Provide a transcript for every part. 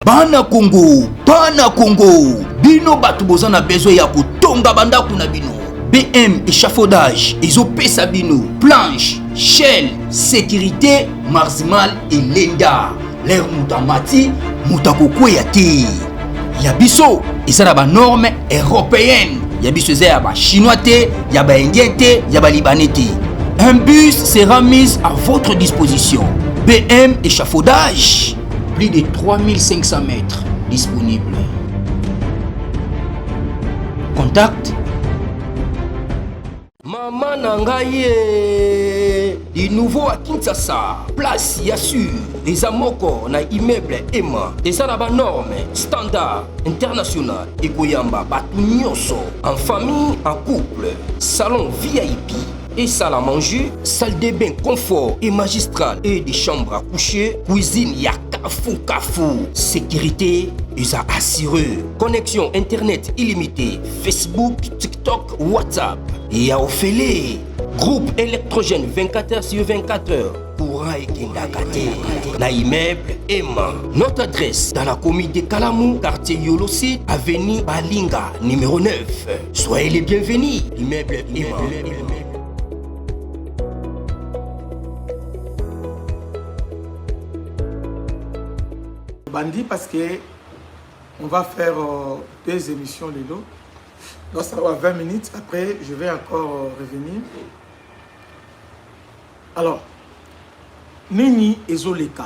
Bana Congo, bino batu boza na besoin ya kotonga bandaku na bino. BM échafaudage, ezopesa bino planche, shell, sécurité, marzimal et lenda. L'air mutamati, mutakokweya te. Yabiso, eza na ba norme européenne. Yabiso eza ya ba chinois te, ya ba indien te, ya ba libanais te. Un bus sera mis à votre disposition. BM échafaudage, plus de 3500 mètres disponibles. Contact Maman Nangaye, du nouveau à Kinshasa, place Yassur, des amoko na immeuble Emma, des arabes normes, standard, international, et Koyamba, Batunyoso, en famille, en couple, salon VIP, et salle à manger, salle de bain confort et magistral, et des chambres à coucher, cuisine, Kafou, sécurité, ils ont assuré. Connexion internet illimitée, Facebook, TikTok, WhatsApp. Et à Ophélie, groupe électrogène 24h/24h. Courant et Kindakate. Na immeuble Emma. Notre adresse dans la commune de Kalamou, quartier Yolosi, avenue Balinga, numéro 9. Soyez les bienvenus. Immeuble Emma. Bandi parce que on va faire 2 émissions de l'eau. Donc ça va 20 minutes. Après, je vais encore revenir. Alors, Nini Ezoleka.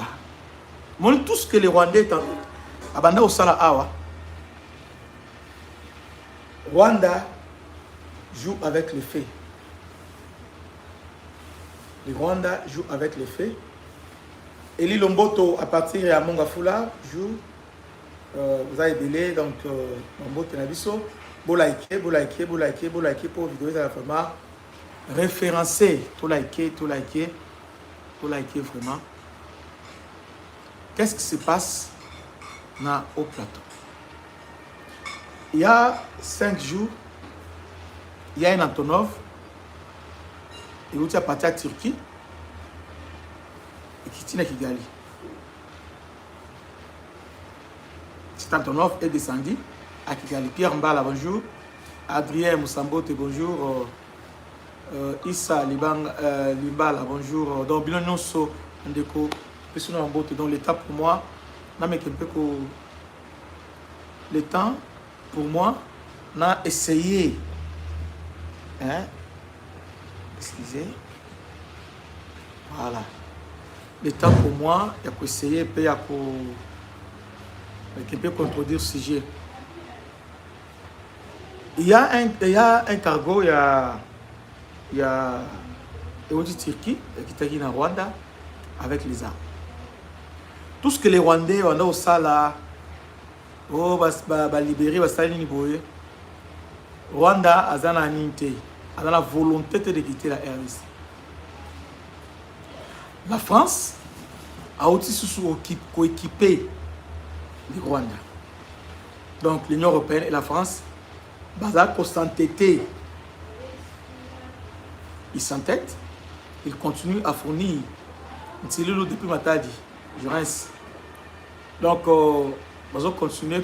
Moi, tout ce que les Rwandais abanda au Sala Awa. Rwanda joue avec les faits. Le Rwanda joue avec les faits. Eli Lomboto, à partir de Mongafula, joue. Vous avez délai, donc Lomboto Nabiso. Vous likez pour vidéo de la format référencé. Tout liker vraiment. Qu'est-ce qui se passe au plateau? Il y a 5 jours, il y a un Antonov. Il est parti à Turquie. Kitina Kigali. Cet Antonov est descendu à Kigali. Pierre Mbala, bonjour. Adrien Moussambote, bonjour. Issa Limbala, bonjour. Donc, Bilononso, Ndeko, Pessouna Mbote. Donc, l'état pour moi, le temps pour moi, on a essayé. Hein? Excusez. Voilà. Le temps pour moi, il y a essayer et il y a contredire ce sujet. Il y a un cargo, il y a Turquie qui est en Rwanda avec les armes. Tout ce que les Rwandais ont au Sala, libérer, Rwanda a la volonté de quitter la RDC. La France a aussi coéquipé le Rwanda. Donc l'Union européenne et la France, pour s'entêter, ils s'entêtent, ils continuent à fournir depuis Matadi, je reste. Donc ils ont continué à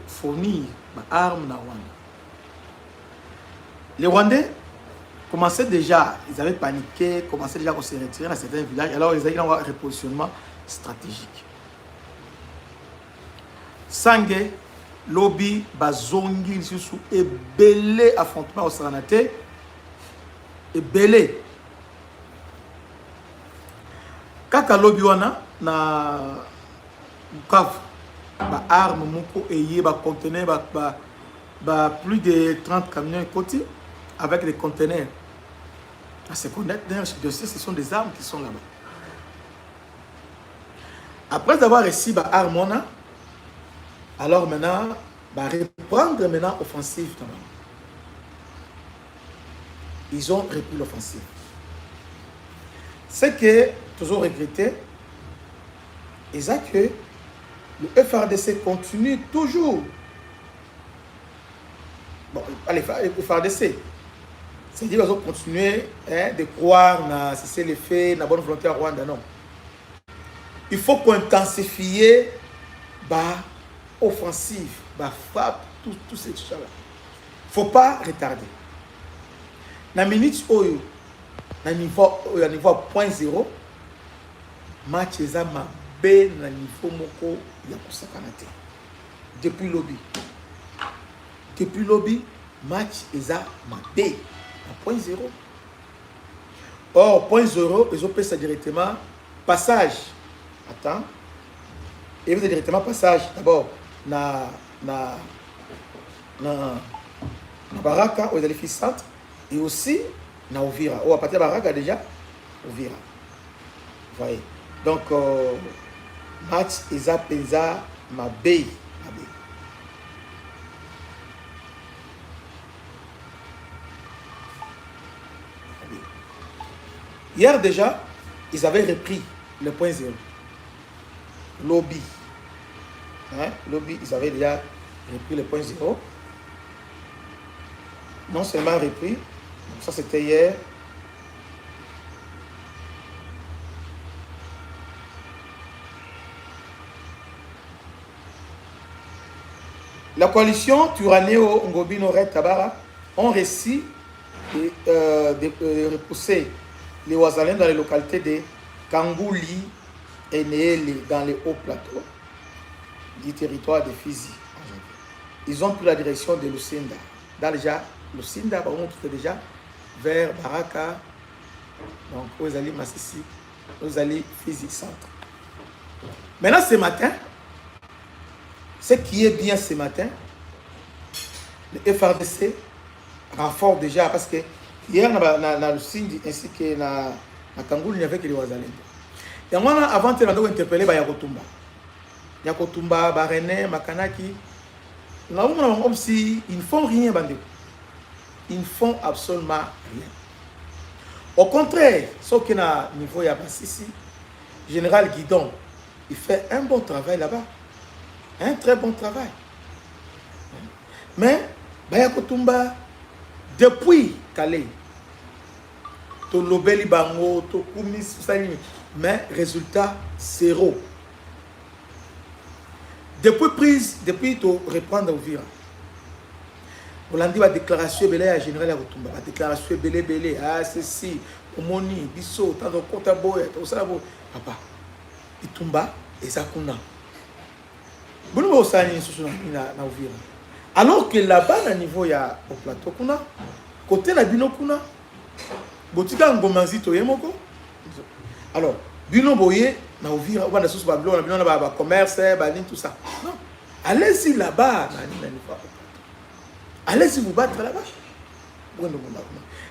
fournir des armes dans le Rwanda. Les Rwandais commençaient déjà, ils avaient paniqué, commençaient déjà à se retirer dans certains villages, alors ils avaient un repositionnement stratégique. Sangue, lobby, bazongi, sous et belé affrontement au Saranate, et belé. Kaka lobby wana na Bukavu, ba armes moko eye ba conteneurs ba plus de 30 camions côté avec des conteneurs. À se connaître, d'ailleurs, ce sont des armes qui sont là-bas. Après avoir réussi les armes, alors maintenant, reprendre maintenant l'offensive. Ils ont repris l'offensive. Ce que toujours regretté, c'est que le FRDC continue toujours. Bon, allez, le FRDC. C'est-à-dire qu'ils vont continuer de croire que c'est les faits, la bonne volonté à Rwanda. Non. Il faut qu'on intensifie offensive, bah, frappe, tout ces choses-là. Il ne faut pas retarder. Dans minute oyo, na niveau 0.0, match est à ma bé na niveau moko ya kosakanate. Depuis lobby. Depuis lobby, match est à ma bé à 0.0. Or, 0.0, ils ont fait ça directement passage. Attends. Et vous avez directement passage. D'abord, na Baraka, aux allez centre. Et aussi, na Ovira. Oh, à partir de Baraka déjà, Ovira. Vous voyez. Donc, match Eza Penza Mabé. Hier déjà, ils avaient repris le point 0. Lobby. Hein? Lobby, ils avaient déjà repris le point 0. Non seulement repris, ça c'était hier. La coalition Turaneo Ngobino Red Tabara ont réussi de repousser les Ouazalins dans les localités de Kangouli et Néélé dans les hauts plateaux du territoire de Fizi. Ils ont pris la direction de Lucinda. Dans déjà, Lucinda, par contre, c'est déjà vers Baraka, donc aux alliés Massissi, aux alliés Fizi Centre. Maintenant, ce matin, ce qui est bien ce matin, le FRDC renforce déjà parce que hier, dans le Sindi ainsi que dans Kangoul, il n'y avait que les Ouazalins. Et moi, avant, on a interpellé Yakotumba. Yakotumba, Barené, Makanaki. Nous avons comme si ils ne font rien, bandé. Ils ne font absolument rien. Au contraire, ce qui est au niveau de Yabassissi, Général Guidon, il fait un bon travail là-bas. Un très bon travail. Mais, Yakotumba, depuis Calais, to lobeli bango, to kumis, mais résultat zéro. Depuis to reprendre Ovira. Hollandi va déclaration belé à général à Rotumba, va déclaration belé ah ceci, omoni, biso, tant de kota boya, tout ça bo, papa. Itumba et Zakuna. Bon nous osani na Ovira. Alors que là-bas, à niveau ya au plateau kuna, côté la bino kuna, botika ngomanzi to yemoko. Alors, bino boye na Ovira, on a sous bablo, on a bino na commerce, tout ça. Non. Allez-y là-bas, allez-y vous battre là-bas.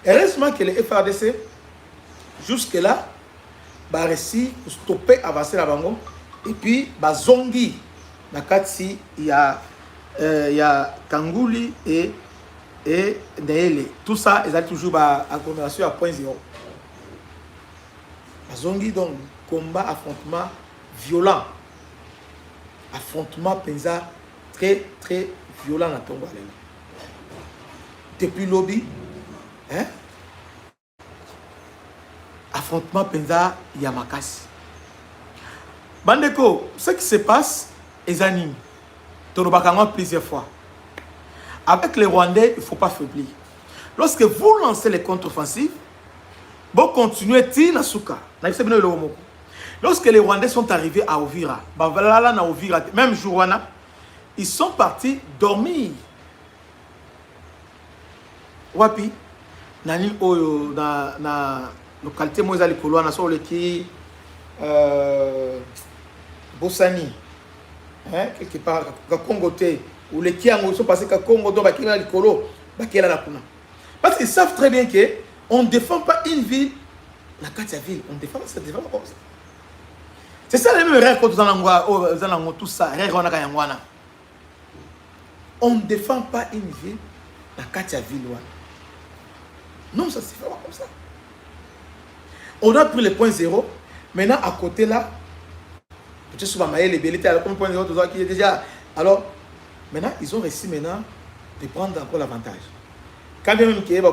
Heureusement que les FRDC, jusque-là, va réussir à stopper, avancer la bango, et puis, zongi, na katsi, il y a Kangouli et Néélé. Tout ça, ils ont toujours agglomération à 0.0. Zongi, donc, combat, affrontement violent. Affrontement penza très, très violent à Tongo. Depuis lobby, hein? Affrontement penza Yamakasi. Bandeko, ce qui se passe, les animes. Plusieurs fois. Avec les Rwandais, il ne faut pas faiblir. Lorsque vous lancez les contre-offensives, vous continuez à Souka. Lorsque les Rwandais sont arrivés à Ovira, même Jouana, ils sont partis dormir. Wapi, nani oyo na localité moza likolo na so leki Bosani. Hein, quelque part, à Congoté, ou les qui sont passés à Congo, donc à Likolo, parce qu'ils savent très bien qu'on ne défend pas une ville, la Katia ville, on défend ça, défend comme ça. C'est ça les mêmes règles quand vous avez tout ça, on ne défend pas une ville, la Katia ville. Non, ça ne se fait pas comme ça. On a pris le point 0, maintenant à côté là, peut-être souvent les belletés à point 0 qui est déjà. Alors, maintenant, ils ont réussi maintenant de prendre encore l'avantage. Quand bien même qu'il y a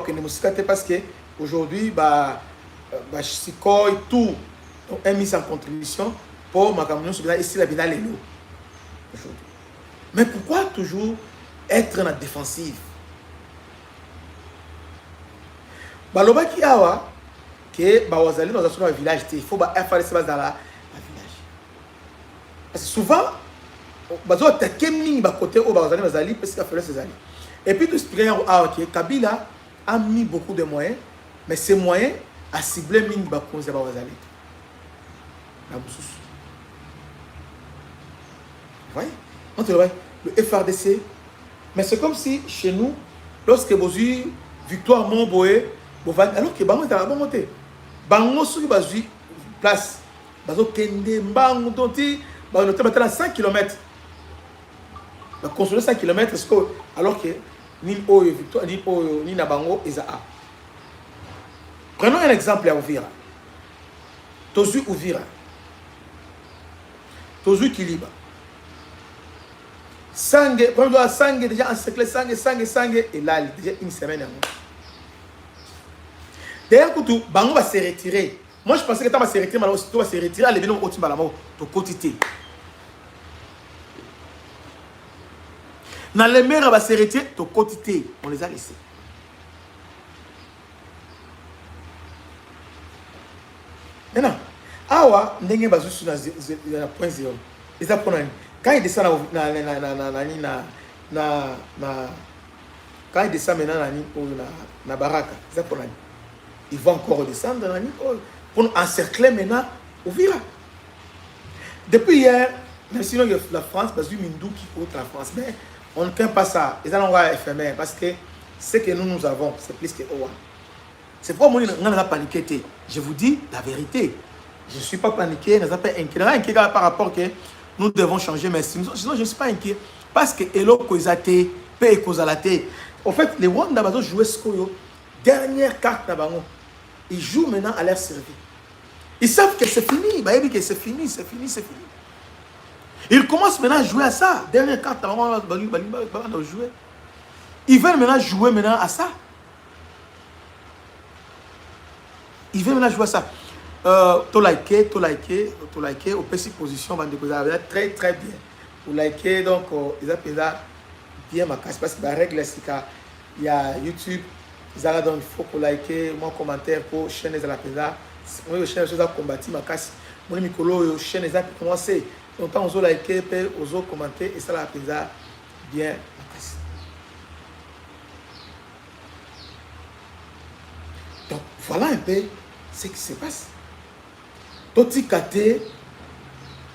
parce que aujourd'hui, Siko et tout ont mis en contribution pour ma communion sur ici la finale aujourd'hui. Mais pourquoi toujours être dans la défensive? Balobaki awa que bawazali dans un village, il faut faire ça dans la village. Parce que souvent, bazo attaquer mini ba côté au bawazali parce qu'il a fait ses alliés. Et puis tout ce qui est Kabila a mis beaucoup de moyens, mais ces moyens a ciblé mini ba konza bawazali. La boussous. Vous voyez? On te le voit, le FRDC. Mais c'est comme si chez nous, lorsque vous avez victoire Montboé, alors que Bango est à la bonne montée. Bango sur une place. Bango Kende, Bango Tonti, Bango est à 5 km. La construire 5 km, alors que ni victoire, ni Nabango, ils ont. Prenons un exemple à Ouvira. Tozu Ouvira. Tozu Kiliba. Sangue, premier Sangue déjà encerclé, Sangue, et là, déjà une semaine avant. D'ailleurs, quand Bango va se retirer, moi je pensais que tu vas se retirer, mais tu vas se retirer, aller venir au Timbalamo, tu quotidien. Dans les mers, va se retirer, tu quotidien. On les a laissés. Maintenant, awa, ndenge bazu sur la point zéro. Ils apprennent. Quand il descend quand il descend maintenant na baraka, ils apprennent. Ils vont encore descendre pour encercler maintenant Ouvira. Depuis hier, même si la France, parce que Mindou qui contre la France, mais on ne craint pas ça. Ils allons voir éphémère parce que ce que nous avons, c'est plus que Owa. C'est pourquoi moi, je n'ai pas paniqué. Je vous dis la vérité. Je ne suis pas paniqué, je ne suis pas inquiet par rapport que nous devons changer, mais sinon je ne suis pas inquiet. Parce que Elo Kozate, Pe Kozalate. En fait, les Wanda Bazo jouent ce Koyo. Dernière carte Nabango. Ils jouent maintenant à leur servir. Ils savent que c'est fini. Bah, que c'est fini. Ils commencent maintenant à jouer à ça. Dernière carte Nabango. Ils veulent maintenant jouer à ça. Ils veulent maintenant jouer à ça. Tolaike, au petit position, très très bien. Vous likez, donc, ils appellent bien ma casse parce que la règle, c'est qu'il y a YouTube, donc il faut que vous likez, mon commentaire pour chaîne les appels. Moi, je chaîne les combattu ma casse. Mon micro, chaîne les appels commencé. Donc, on a liké, on a commenté et ça la pizza bien ma casse. Donc, voilà un peu ce qui se passe. Totikate,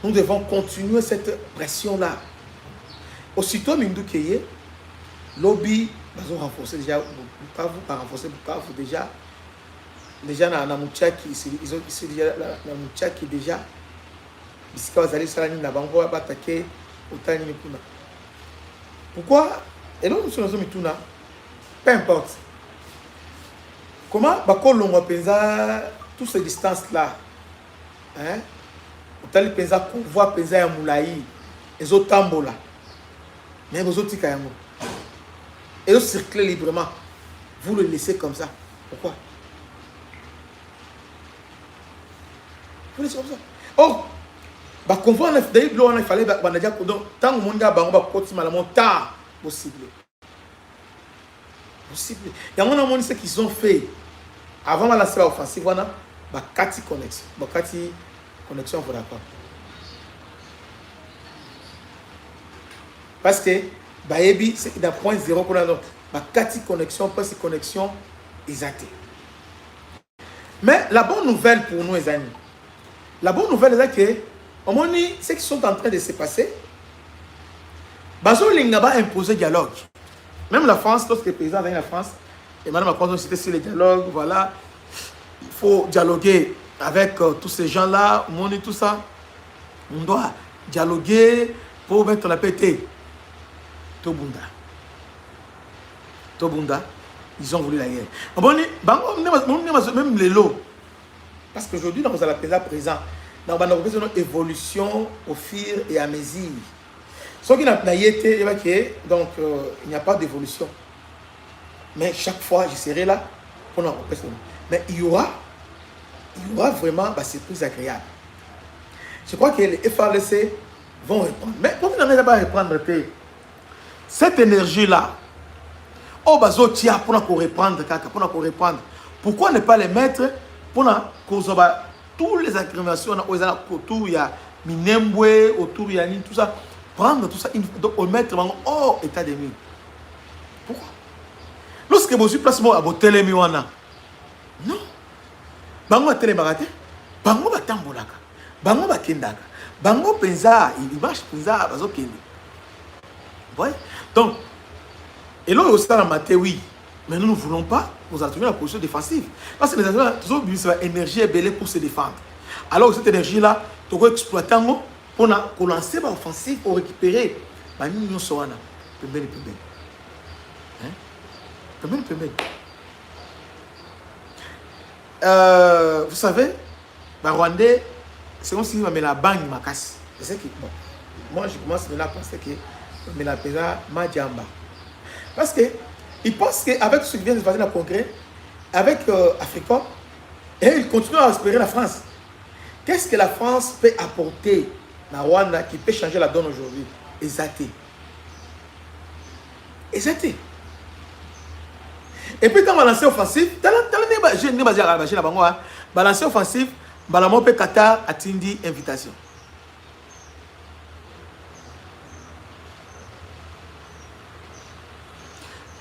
nous devons continuer cette pression-là. Aussitôt, Mindou-Keye, lobby, nous avons renforcé déjà, Bukavu, pas renforcé Bukavu, déjà dans Mouchaki, ils ont déjà, dans Mouchaki, déjà, ici, quand vous allez sur la ligne, on va attaquer au Tani Mikuna. Pourquoi? Et là, nous sommes dans Mituna. Peu importe. Comment, Bakolo, on va toutes ces distances-là. Hein? Vous allez voir penser à Moulaï, les autres tambola, mais les autres tikayamo. Et vous circulez librement. Vous le laissez comme ça. Pourquoi? Vous le laissez comme ça. Or, bah, quand on a fait des il fallait que tant que monde va continuer à monter possible. Possible. Il y a un monde qui ont fait avant de lancer l'offensive, voilà, bah, 4 connexions. Bah, 4 connexion, vous d'accord. Parce que Bayebi, c'est d'un point zéro qu'on a donc 4 connexions, pas ces connexions exactes. Mais la bonne nouvelle pour nous, les amis, la bonne nouvelle est que, au moment où ce qui sont en train de se passer, Bazo Lingaba a imposé dialogue. Même la France, lorsque le président vient de la France, et Mme Macron a cité sur le dialogue, voilà, il faut dialoguer avec tous ces gens-là, monde tout ça. On doit dialoguer pour mettre la pété. Tobunda. Ils ont voulu la guerre. Même les lots. Parce qu'aujourd'hui, nous avons la présent. Nous avons besoin d'une évolution au fur et à mesure. Ce qui n'a pas été, donc il n'y a pas d'évolution. Mais chaque fois, je serai là pour nous représenter. Mais il y aura vraiment des surprises agréables. Je crois que les FRDC vont reprendre. Mais comme ils n'ont pas reprendre, cette énergie-là, oh, bazo tia pour nous reprendre, pour nous reprendre. Pourquoi ne pas les mettre pour nous toutes les accrémations autour, il y a Minembwe, autour, il y a tout ça, prendre tout ça, donc mettre hors état de nuit. Pourquoi? Lorsque vous avez placé à votre télémiwana, non. Bango télémarate, bango batambolaka, bango bakendaka, bango penza, il marche penza, bazo kende. Ouais. Donc, et là aussi dans la matière, oui. Mais nous ne voulons pas nous attribuer la position défensive. Parce que les gens ont besoin d'énergie et belée pour se défendre. Alors cette énergie-là, tu dois exploiter pour lancer l'offensive pour récupérer. Nous sommes là. Vous savez, les Rwandais, c'est comme si on met la banque ma casse. C'est que bon, moi je commence maintenant à penser que on met la pesa Madjamba. Parce que ils pensent qu'avec ce qui vient de se passer dans le Congrès, avec Africa, et ils continuent à espérer la France. Qu'est-ce que la France peut apporter à Rwanda qui peut changer la donne aujourd'hui? Exacté. Et puis quand on va lancer offensif, balancer offensif, balamo pe Qatar atindi invitation.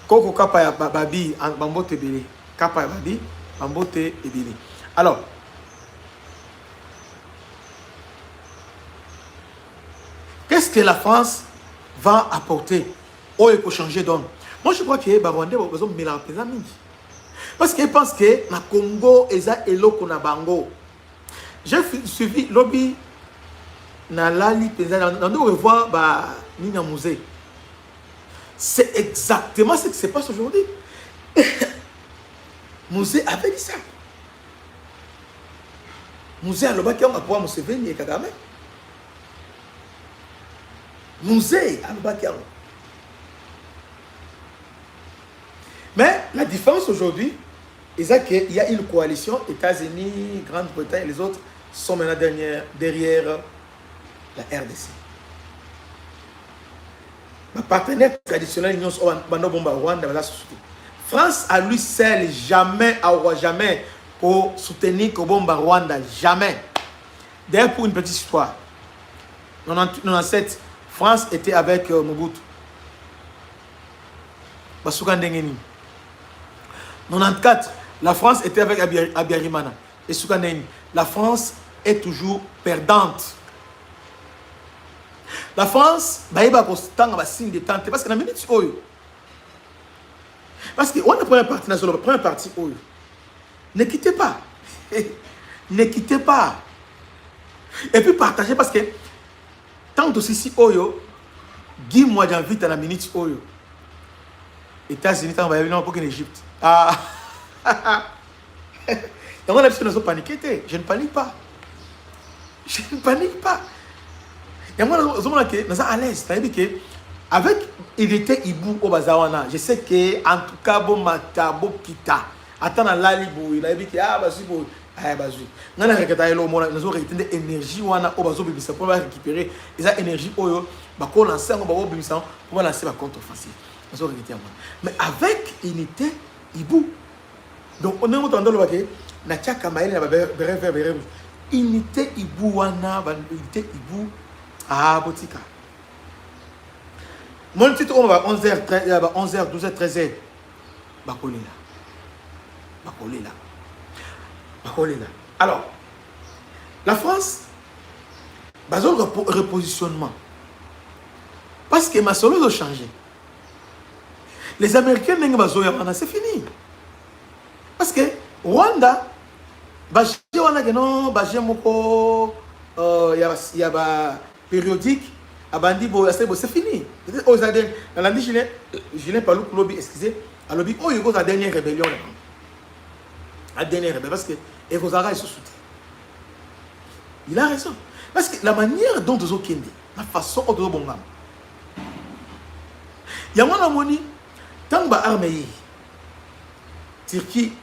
Koko kapa ya babi bambote belé, kapa ya babi bambote ebele. Alors, qu'est-ce que la France va apporter? Oh, il faut changer d'homme. Moi, je crois que les Rwandais ont besoin de mélanger. Parce qu'ils pensent que le Congo est un eloko na bango. J'ai suivi lobby na lali pesa. On revoir Nina Musée. C'est exactement ce qui se passe aujourd'hui. Musée avait dit ça. Musée a le bac qui va pouvoir Museveni et Kagame. Musée a le bac. Mais la différence aujourd'hui, c'est qu'il y a une coalition, États-Unis, Grande-Bretagne et les autres sont maintenant derrière la RDC. Ma partenaire traditionnel, France à lui seul, jamais, jamais pour soutenir Kobomba Rwanda, jamais. D'ailleurs, pour une petite histoire, en 1997, France était avec Mobutu. Basuka Ndengeni. 94, la France était avec Abiyarimana. Et Soukandeni, la France est toujours perdante. La France, va signe de tente. Parce que la minute, parce qu'on a première partie nationale, première partie, ne quittez pas. Ne quittez pas. Et puis partagez parce que tant aussi si Oyo, Guy moi j'invite à la minute Oyo. États-Unis, tant va y avoir pour l'Égypte. Ah, donc on a besoin de paniquer. Je ne panique pas. Je ne panique pas. Et moi, je suis à l'aise. Avec Idete Ibu au Bazawana, je sais que en tout cas, bon mata, bon kita. Attends, la libu, il a dit que ah, bah, c'est bon. Ah, bah, oui. Nous avons récupéré l'énergie au Bazo pour récupérer les énergies pour lancer un pour lancer la contre-offensive. Mais avec unité, Ibu. Donc, on est en train de dire que unité Ibu, unité Ibu, ah, botika. Mon titre, on va 11h, 11h, 12h, 13h. Bakolela. Alors, la France, besoin de repositionnement. Parce que ma solo a changé. Les Américains, c'est fini. Parce que Rwanda, il y a périodique, c'est fini. Je n'ai pas lu, excusez, à lobby, il y a la dernière rébellion. La dernière rébellion, parce que Evozara est sous soutien. Il a raison. Parce que la manière dont ils ont kende, la façon dont ils ont bon, il y a mon amoni. Tant que l'armée Turquie,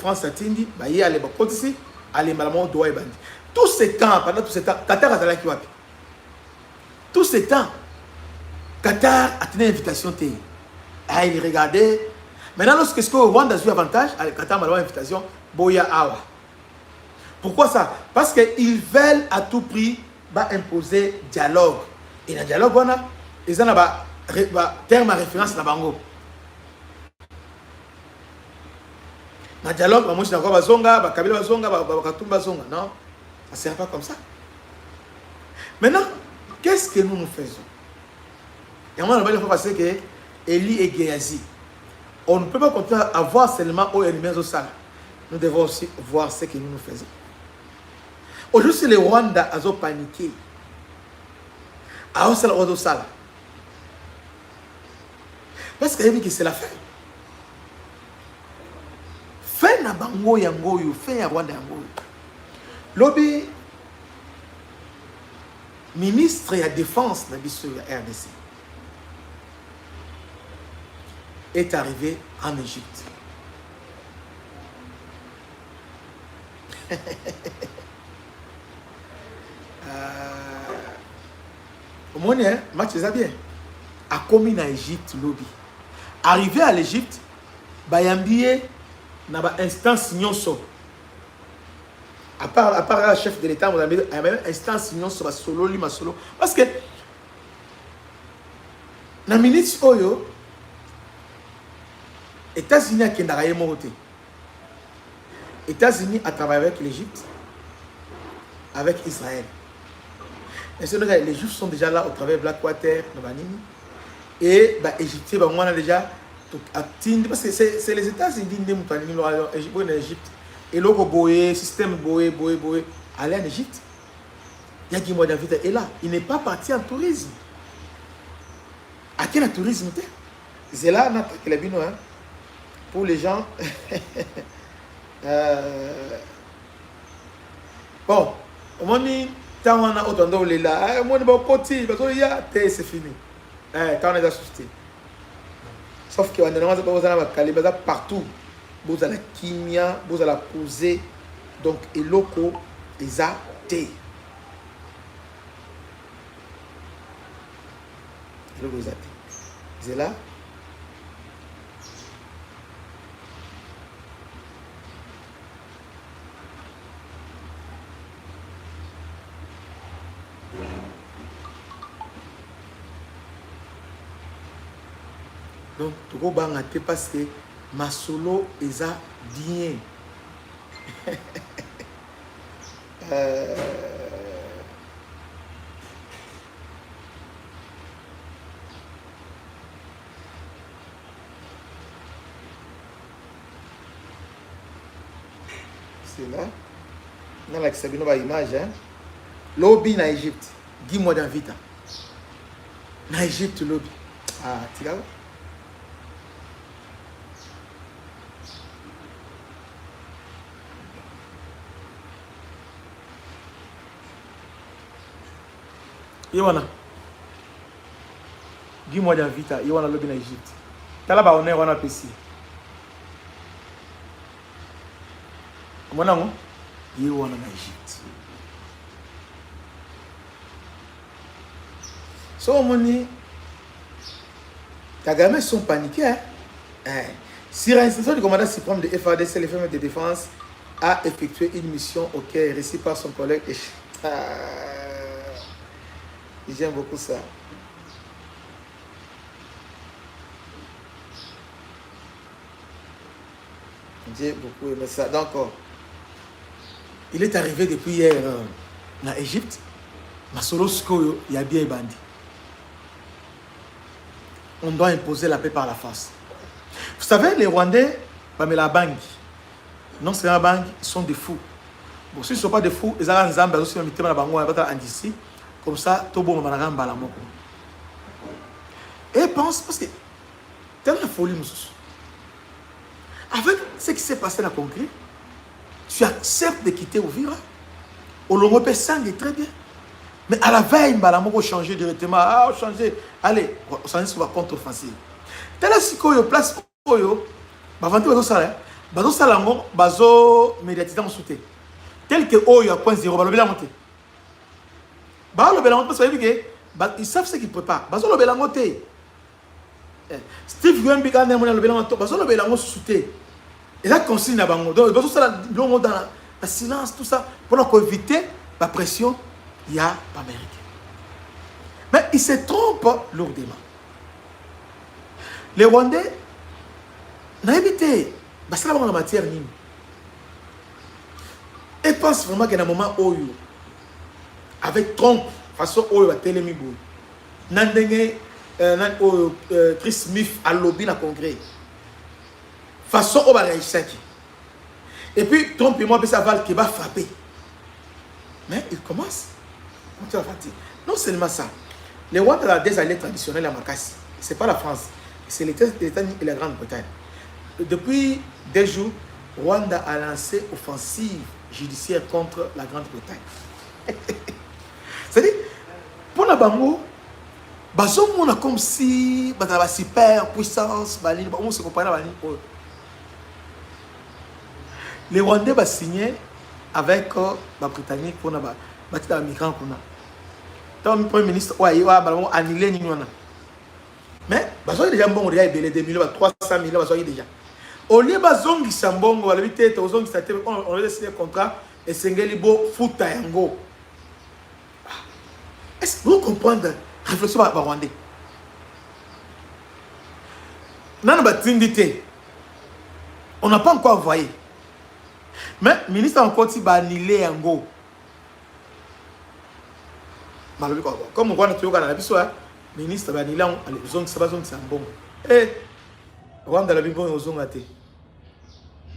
France, Tindi, allez, allez, malamon, doit y tout ce temps, pendant tout ce temps, Qatar a qui va. Tout ce temps, Qatar a tenu invitation. Ah, il regardait. Maintenant, lorsque le Rwanda a eu avantage, Qatar m'a donné invitation, Boya Awa. Pourquoi ça? Parce qu'ils veulent à tout prix imposer dialogue. Et dans le dialogue, ils ont un terme à référence dans Bango. Dans le dialogue, moi je suis encore Bazonga, Kabila Bazonga, Katumba Bazonga. Non, ça ne sert pas comme ça. Maintenant, qu'est-ce que nous faisons? Et moi, il faut passer que Eli et Géazi. On ne peut pas continuer à voir seulement aux ennemis au Sala. Nous devons aussi voir ce que nous faisons. Aujourd'hui, c'est le Rwanda qui a paniqué. Parce qu'il a dit que c'est la fin. Fin na bango yangoyo, fin ya Rwanda yangoyo. Lobby ministre de la défense de la RDC est arrivé en Égypte. Au moins, match c'est bien. A commis en Égypte lobby. Arrivé à l'Égypte, bayambié na ba instance nyonso. À part le chef de l'État, il y a même instance nyonso ba solo li ma solo parce que na minute oyo États-Unis a kendaraye moté. États-Unis a travaillé avec l'Égypte, avec Israël. Et les Juifs sont déjà là au travers de Blackwater, et les Égyptiens ont déjà parce que c'est les États-Unis qui ont en Égypte. Et le système boé, aller en Égypte. Il y a qui m'a dit, et là, il n'est pas parti en tourisme. À quel tourisme? C'est là que la bino, pour les gens. Bon, au moment quand on a autant de là, on est côté, parce que c'est fini. Quand on est assisté. Sauf qu'on a pas partout. Vous avez la kimia, vous avez la posée. Donc, et locaux, ils ont thé. C'est là. Donc, tu vas parce que ma solo est bien. C'est là. On a la image. Lobby en Égypte. Dis-moi dans vite. En Égypte, lobby. Ah, tu vois? Iwana. Dis-moi dans vita, Iwana lobby en Égypte. T'as là-bas on est en PC. Comment on Iwana en Égypte. So moni les gamins sont paniqués. Sur l'instruction du commandant suprême de FADC, le firme de défense a effectué une mission au Caire, réussie par son collègue. J'aime beaucoup ça. J'ai beaucoup aimé ça. Donc, il est arrivé depuis hier en Égypte. Masolo Skoyo, il y a bien bandit. On doit imposer la paix par la force. Vous savez, les Rwandais, mais la banque, non, c'est la banque, ils sont des fous. Bon, s'ils ne sont pas des fous, ils ont un zamba, ils ont un zamba, ici. Comme ça, tout le monde va la moko. Et pense, parce que c'est la folie, monsieur. Avec ce qui s'est passé dans le Congrès, tu acceptes de quitter Ouvira. On le repère sang est très bien. Mais à la veille, on va changer directement. Ah, on change. Allez, on s'en est sur la contre-offensive. Tel si il y a place, il y a bazo médiatisé en soutien. Tel que il y a point zéro, il y a monté. Parce que ils savent ce qu'ils préparent. Bazo le belango te. Steve Wemby quand même le belango to. Bazo le belango souté. Et là consigne na bango. Donc bazo ça longo dans la silence tout ça pour éviter la pression il y a américain. Mais ils se trompent lourdement. Les Rwandais n'ont évité parce que la matière nini. Et pense vraiment qu'il y a un moment où avec Trump façon où il va télémi bout. Nandenge Chris Smith a lobby dans le congrès. Façon où va réussir. Et puis Trump et moi ça va qui va frapper. Mais il commence. Non seulement ça. Les Rwandais ont des alliés traditionnels à Makassi. Ce n'est pas la France. C'est l'État et la Grande-Bretagne. Depuis des jours, Rwanda a lancé offensive judiciaire contre la Grande-Bretagne. C'est-à-dire, pour la Bango, on a comme si on a une super puissance, on se comprend. Les Rwandais ont signé avec les Britanniques pour les migrants. Le Premier ministre a annulé les migrants. Mais ils ont déjà bon, il 2 millions, 300 millions, ils ont déjà. Au lieu de zongi sambongo, on a signé un contrat et c'est un beau futa yango. Est-ce que vous comprenez la réflexion à Rwandais? On n'a pas encore envoyé. Mais le ministre a encore dit qu'il va annuler yango. Comme on voit notre ministre va annuler les zones sambongo. Et Rwanda la Bible aux zones raté.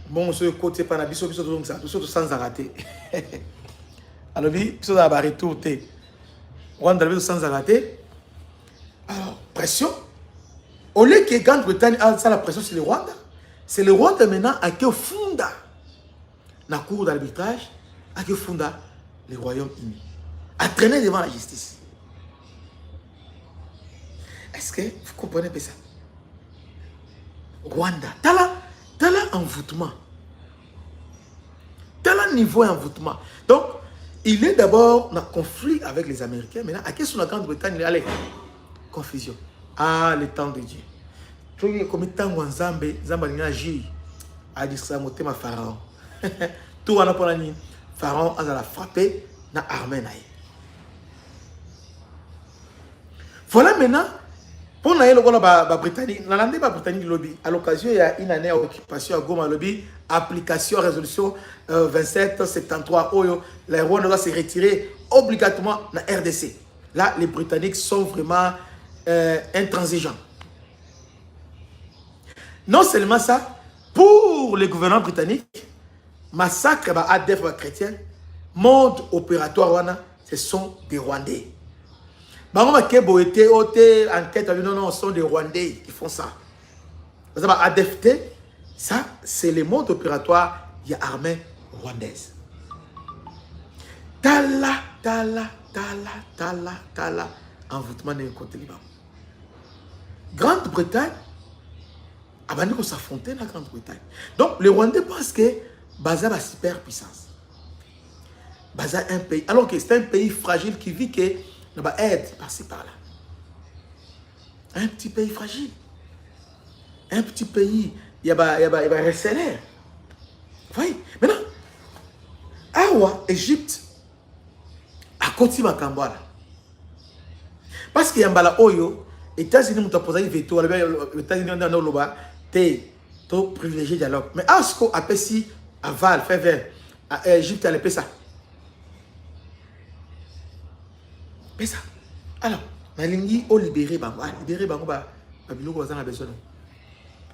Bon, ce côté par la biso sans arrêter. Alors, biso va retourner. Rwanda la Bible sans arrêter. Alors, pression. Au lieu que Grande-Bretagne a ça la pression sur le Rwanda, c'est le Rwanda maintenant à qui fonda la cour d'arbitrage, à qui fonda le Royaume-Uni, à traîner devant la justice. Est-ce que vous comprenez ça? Rwanda, t'as là envoûtement. T'as là niveau envoûtement. Donc, il est d'abord en conflit avec les Américains. Maintenant, à qui sont la Grande-Bretagne? Allez, confusion. Ah, le temps de Dieu. Comme il temps où Zambé n'a agi à discréditer ma pharaon. Tout le monde a dit pharaon a frappé dans l'armée. Voilà maintenant. Pour les Britanniques, lobby à l'occasion, il y a une année d'occupation à Goma lobby, application résolution 2773, où les Rwandais doivent se retirer obligatoirement dans la RDC. Là, les Britanniques sont vraiment intransigeants. Non seulement ça, pour le gouvernement britannique, massacre ADF chrétien, mode opératoire, ce sont des Rwandais. Enquête, non, ce sont des Rwandais qui font ça. ADFT, ça, c'est le mode opératoire de l'armée rwandaise. Tala, envoûtement d'un côté libre. Grande-Bretagne, on s'affronter la Grande-Bretagne. Donc, les Rwandais pensent que Baza a une superpuissance. Baza un pays, alors que c'est un pays fragile qui vit que on va aide par-ci par-là. Un petit pays fragile. Un petit pays, il y a receller. Vous voyez? Maintenant, Awa, Égypte, à côté de Kambala. Parce qu'il y a un Oyo, les États-Unis ont posé un veto, les États-Unis ont privilégié le dialogue. Mais Asko a fait si, à Val, fait vers, à Égypte, elle a fait ça. Mais ça. Alors, Nalingi a libéré Bango. Libéré Bango, Babiloko a besoin.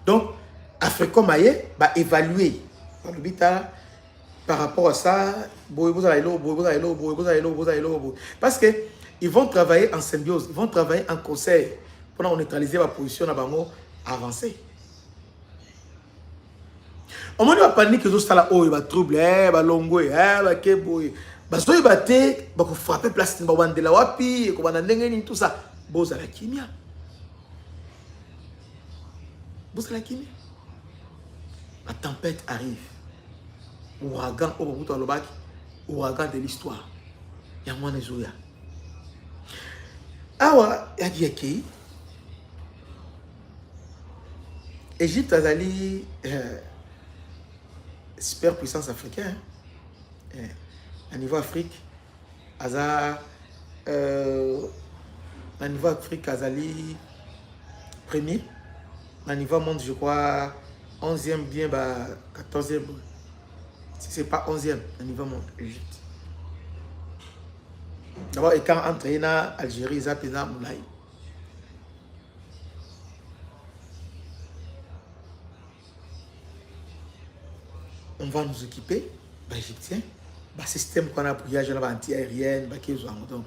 Donc, Afrique Maye va évaluer par rapport à ça. Parce qu'ils vont travailler en symbiose, ils vont travailler en conseil pour neutraliser la position de Bango avancée. Au moment où il va paniquer, il va troubler, il va longuer, il va keboy. Parce que il va frapper place de la wapi, tout ça. Vous avez la chimie. Vous avez la chimie. La tempête arrive. Ouragan, ouragan de l'histoire. Il y a moins de zoya. awa yaki Égypte azali superpuissance africaine à niveau Afrique aza à niveau Afrique azali premier à niveau monde je crois 11e bien 14e si c'est pas 11e à niveau monde Égypte d'abord écart entre na Algérie et Pena Moulay. On va nous équiper, les Égyptiens, le système qu'on a pour y aller anti-aérienne, donc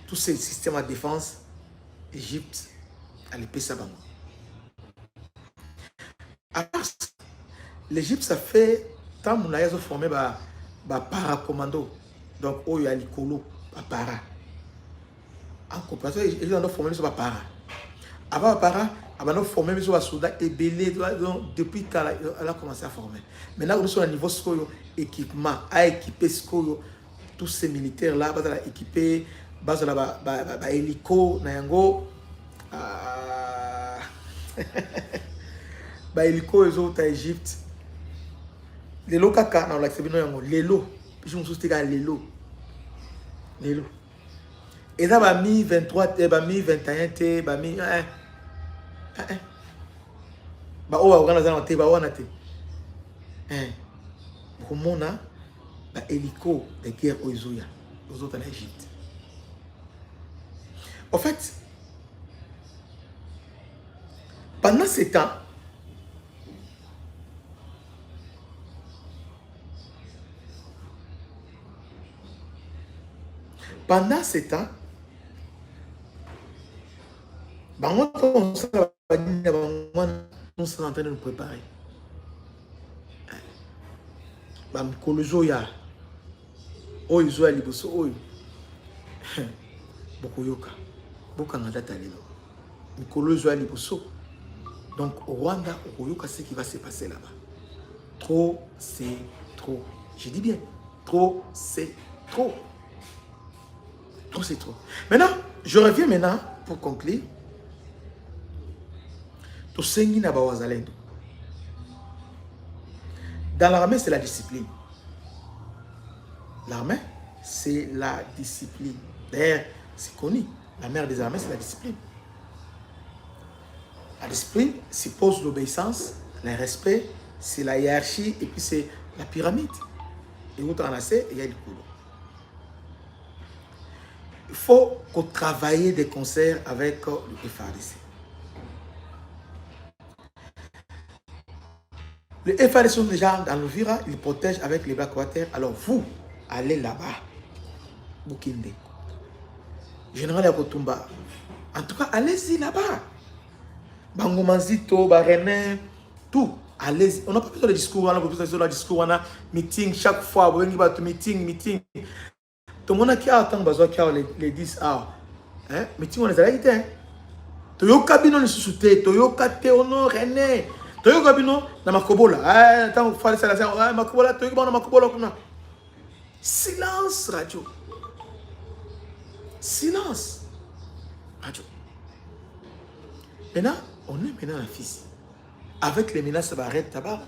tous ces systèmes de défense, Égypte, elle est ça. L'Égypte, ça fait tant qu'on a formé para-commando, donc il y a l'icolo, para. En comparaison, ils ont formé sur para. Avant para, on a formé sur les soldats et belé depuis qu'elle a commencé à former. Maintenant, on est sur le niveau équipement, à équiper tous ces militaires là, on a équipé, on a hélico, hélico, les autres à Égypte. Les lots caca, on a accepté les lots. Puis je me suis dit les lots. Les lots. Et ça va mis 23, va mis 21, va mis bah on va organiser bah on a été comment on a bah hélico de guerre aux autres en Égypte. En fait, pendant ce temps, bah, on est en train de nous préparer. Bah, Mkolozoya, Oizoya Liboso, Oi, Bokoyoka, Bokangada Talelo, Mkolozoya Liboso. Donc, au Rwanda, Okoyoka, ce qui va se passer là-bas. Trop, c'est trop. Je dis bien, trop, c'est trop. Trop, c'est trop. Maintenant, je reviens maintenant pour conclure. Dans l'armée, c'est la discipline. L'armée, c'est la discipline. D'ailleurs, c'est connu. La mère des armées, c'est la discipline. La discipline suppose l'obéissance, le respect, c'est la hiérarchie et puis c'est la pyramide. Et où on a ça, il y a le couloir. Il faut qu'on travaille des concerts avec le FARDC. Les FARDC sont déjà dans le Vira, ils protègent avec les Blackwater. Alors vous, allez là-bas. Bukinde. Général Yakotumba. En tout cas, allez-y là-bas. Bangomanzito, Barené, tout. Allez-y. On n'a pas besoin de discours, on n'a pas besoin de discours, on a meeting chaque fois, on a meeting. Tout le monde qui a tant besoin qui a les 10 heures. Meeting, on les a été. Toyoka bino ni susute, Toyoka Théono, René. Toyoka bino na makobola. Tant que fallait ça, makobola, Toyoka na makobola. Silence, radio. Silence. Radio. Maintenant, on est maintenant la fille. Avec les menaces Barret Tabar,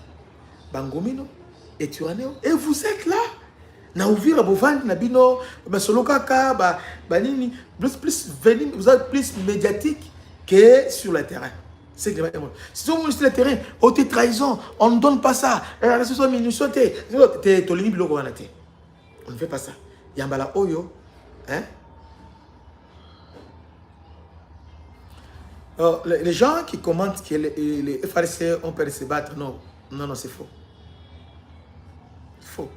Bangomino et Turaneo. Et vous êtes là. Na ouvrir Bovan, Nabino, Solokaka, Banini, plus venir, vous êtes plus médiatique que sur le terrain. C'est que si on est sur le terrain, on te trahison, on ne donne pas ça. On ne fait pas ça. Yambala Oyo, hein? Alors, les gens qui commentent que les FARDC ont perdu se battre, non, c'est faux. Faux.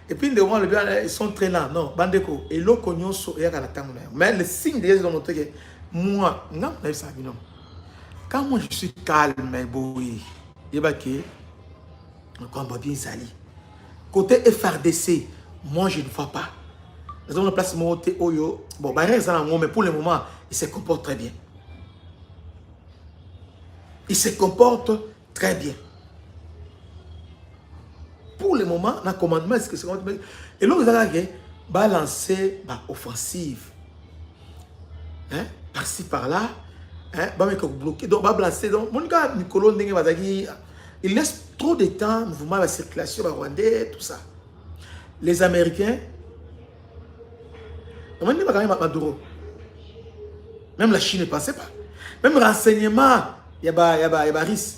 Et puis, ils sont très lents. Non, Bandeko, et l'Okonyoso, et mais le signe de Jésus montre que moi, non, quand moi je suis calme, boy, il y a un combat bien sali. Côté FARDC, moi je ne vois pas. Nous avons une place montée Oyo. Bon, mais pour le moment, il se comporte très bien. Il se comporte très bien. Pour le moment, dans le commandement, et là, vous avez balancé l'offensive. hein, par-ci, par-là, hein, bloqué, donc, va blancer. Donc, mon gars, Nicolas Ndenge, il laisse trop de temps, mouvement, la circulation, le Rwandais, tout ça. Les Américains, même la Chine ne pensait pas. Même renseignement, il y a risque.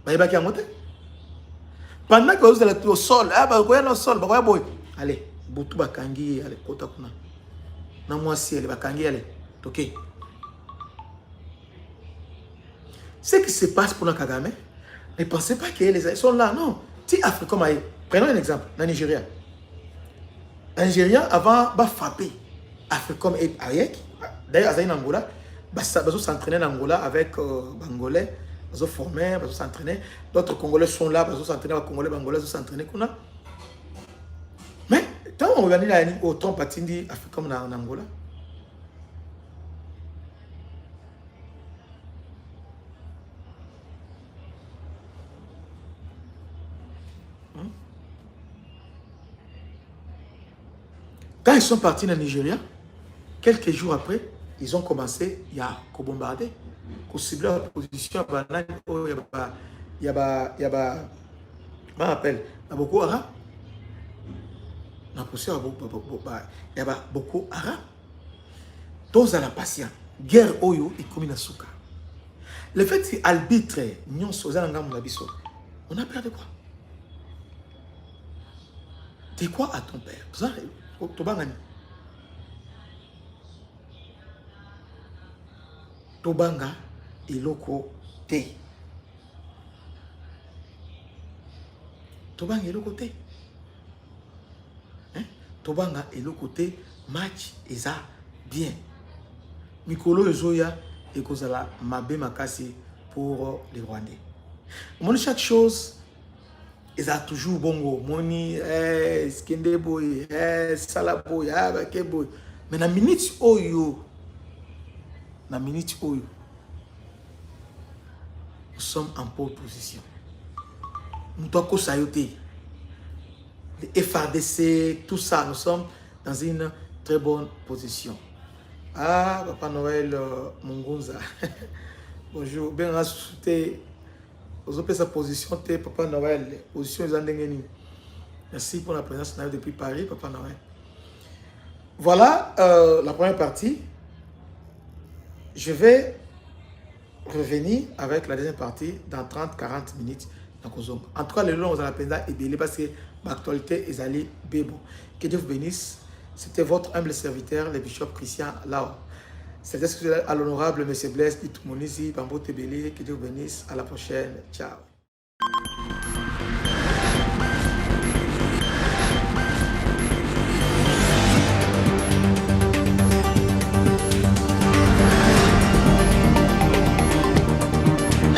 Il y a monté. Pendant que vous êtes au sol, allez, Boutou Bakangi, allez, Kotakuna. Non, moi, si, allez, Bakangi, allez, ok. Ce qui se passe pour le Kagame, ne pensez pas qu'ils sont là, non. Si Afrique, prenons un exemple, dans le Nigeria. Le Nigeria, avant, va frapper. Afrique comme Ayek, d'ailleurs, à Angola, va s'entraîner en Angola avec Bangolais, va former, va s'entraîner. D'autres Congolais sont là, va s'entraîner avec Congolais, Bangolais, va s'entraîner. Mais, quand on regarde au temps patindi Afrique comme en Angola, quand ils sont partis dans le Nigeria, quelques jours après, ils ont commencé à bombarder, à cibler la position, il y a beaucoup Haram. Il y a beaucoup Haram. Tous à la patience. Guerre Oyo et Kominasuka. Le fait que l'arbitre, on a peur de quoi? De quoi à ton père? Tobanga eloko te. Tobanga eloko te. Tobanga eloko te. Match eza bien. Mikolo ezoya ekozala mabe makasi pour les Rwandais. Mon chaque chose eza toujours bongo. Moni skende boy, salaboy, bakeboy. Mais na minute oyo nous sommes en pole position. Nous devons saluter. Les FRDC, tout ça, nous sommes dans une très bonne position. Ah, Papa Noël Mungunza. Bonjour, bien rassuré. Vous avez sa position, Papa Noël. Position Merci pour la présence depuis Paris, Papa Noël. Voilà la première partie. Je vais revenir avec la deuxième partie dans 30-40 minutes. En tout cas, le long, on a peine et bien parce que l'actualité est allée bébo. Que Dieu vous bénisse. C'était votre humble serviteur, le bishop Christian Lao. C'était à l'honorable M. Blaise Itoumonizi, Bambo Tebele. Que Dieu vous bénisse. À la prochaine. Ciao.